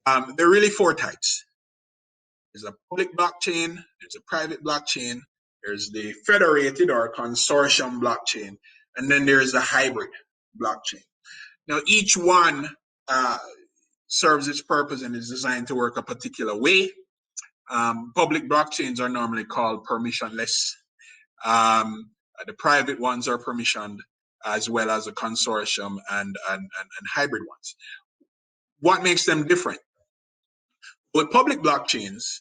There are really four types. There's a public blockchain, there's a private blockchain, there's the federated or consortium blockchain, and then there's the hybrid blockchain. Now, each one serves its purpose and is designed to work a particular way. Public blockchains are normally called permissionless. The private ones are permissioned, as well as a consortium and hybrid ones. What makes them different? With public blockchains,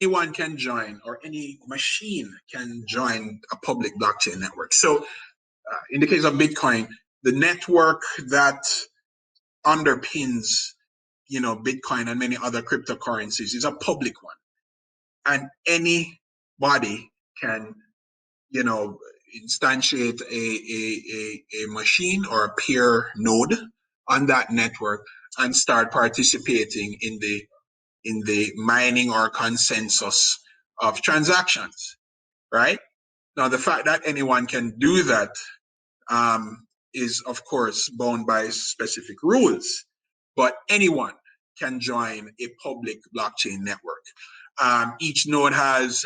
anyone can join, or any machine can join a public blockchain network. So in the case of Bitcoin, the network that underpins, Bitcoin and many other cryptocurrencies is a public one. And anybody can, instantiate a machine or a peer node on that network and start participating in the mining or consensus of transactions, right? Now, the fact that anyone can do that is, of course, bound by specific rules, but anyone can join a public blockchain network. Each node has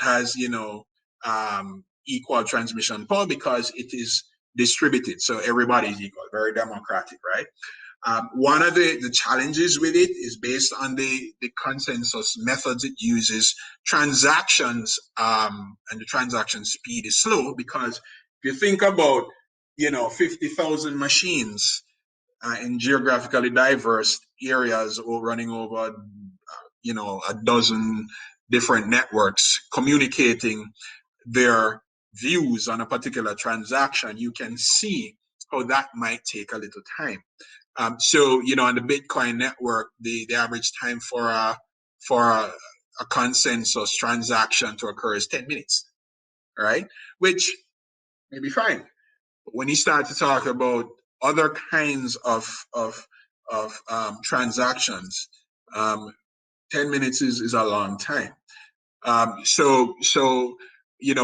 equal transmission power because it is distributed, so everybody is equal, very democratic, right? One of the challenges with it is based on the consensus methods it uses. Transactions and the transaction speed is slow because if you think about 50,000 machines in geographically diverse areas or running over a dozen different networks communicating their views on a particular transaction, you can see how that might take a little time. So on the Bitcoin network, the average time for a consensus transaction to occur is 10 minutes, right? Which may be fine. But when you start to talk about other kinds of transactions, 10 minutes is a long time. So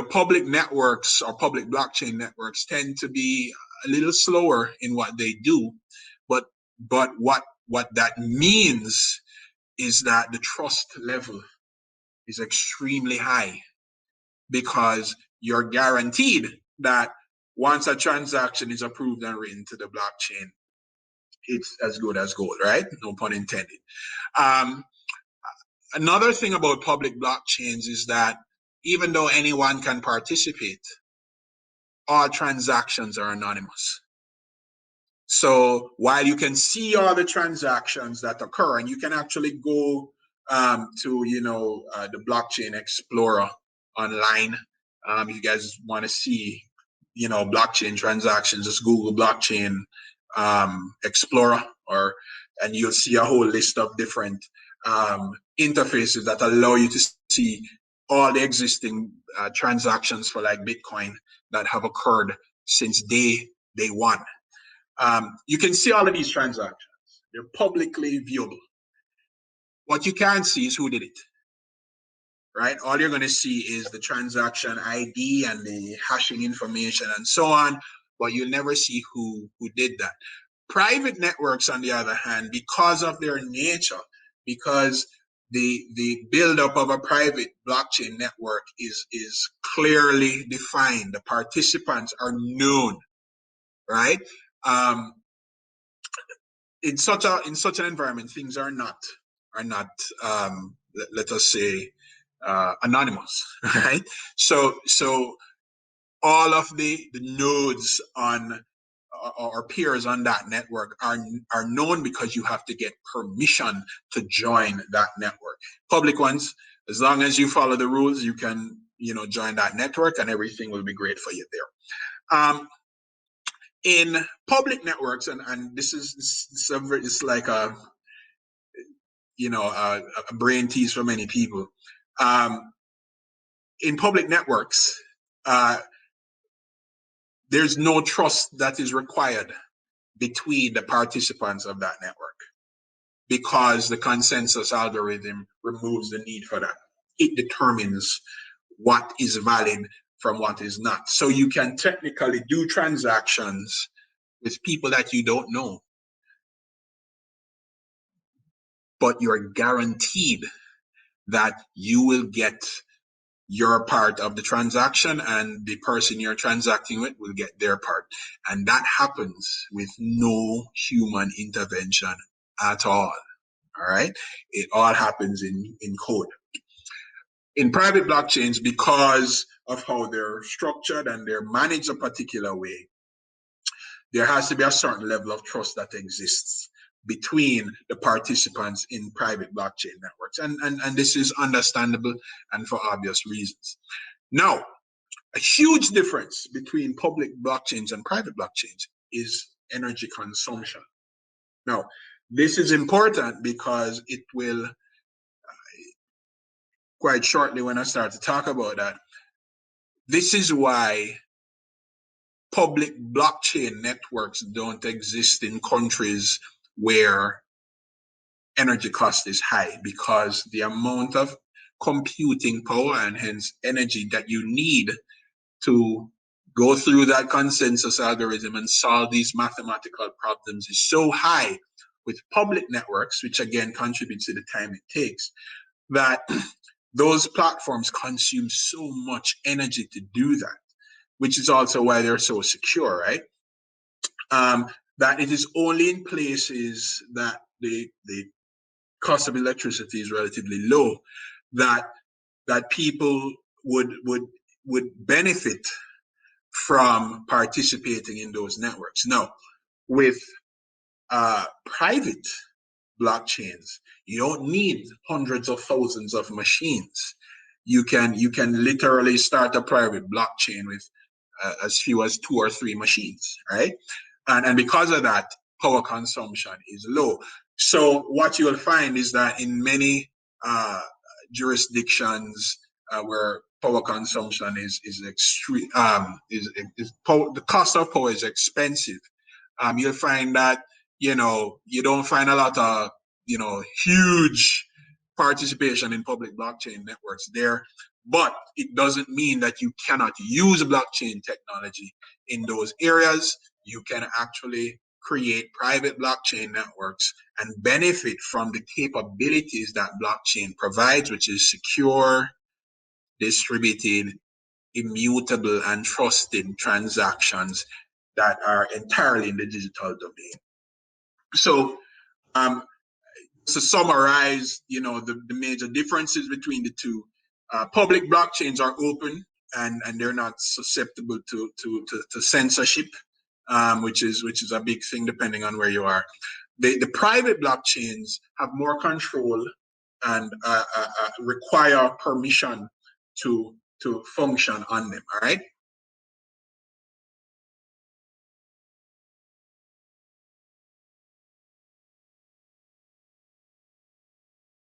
public networks or public blockchain networks tend to be a little slower in what they do, but what that means is that the trust level is extremely high because you're guaranteed that once a transaction is approved and written to the blockchain, it's as good as gold, right? No pun intended. Another thing about public blockchains is that even though anyone can participate, all transactions are anonymous. So while you can see all the transactions that occur, and you can actually go to the blockchain explorer online, if you guys want to see blockchain transactions, just Google blockchain explorer, and you'll see a whole list of different interfaces that allow you to see all the existing transactions for like Bitcoin that have occurred since day one. You can see all of these transactions. They're publicly viewable. What you can't see is who did it, right? All you're going to see is the transaction ID and the hashing information and so on, but you'll never see who did that. Private networks, on the other hand, because of their nature, because the buildup of a private blockchain network is clearly defined. The participants are known, right? In such an environment, things are not let us say anonymous, right? So all of the nodes on or peers on that network are known because you have to get permission to join that network. Public ones, as long as you follow the rules, you can join that network and everything will be great for you there. In public networks, and this is like a brain tease for many people. In public networks, there's no trust that is required between the participants of that network because the consensus algorithm removes the need for that. It determines what is valid from what is not. So you can technically do transactions with people that you don't know but you're guaranteed that you will get your part of the transaction and the person you're transacting with will get their part. And that happens with no human intervention at all. All right. It all happens in code. In private blockchains, because of how they're structured and they're managed a particular way, there has to be a certain level of trust that exists between the participants in private blockchain networks. And this is understandable and for obvious reasons. Now, a huge difference between public blockchains and private blockchains is energy consumption. Now, this is important because it will, quite shortly when I start to talk about that, this is why public blockchain networks don't exist in countries where energy cost is high, because the amount of computing power and hence energy that you need to go through that consensus algorithm and solve these mathematical problems is so high with public networks, which again contributes to the time it takes, that those platforms consume so much energy to do that, which is also why they're so secure, right? That it is only in places that the cost of electricity is relatively low that people would benefit from participating in those networks. Now, with private blockchains, you don't need hundreds of thousands of machines. You can literally start a private blockchain with as few as 2 or 3 machines, right? And because of that, power consumption is low. So what you'll find is that in many jurisdictions where power consumption is extreme, the cost of power is expensive. You'll find that you don't find a lot of huge participation in public blockchain networks there, but it doesn't mean that you cannot use blockchain technology in those areas. You can actually create private blockchain networks and benefit from the capabilities that blockchain provides, which is secure, distributed, immutable, and trusted transactions that are entirely in the digital domain. So to summarize, the major differences between the two, public blockchains are open and they're not susceptible to censorship, which is a big thing depending on where you are. The private blockchains have more control and require permission to function on them. All right.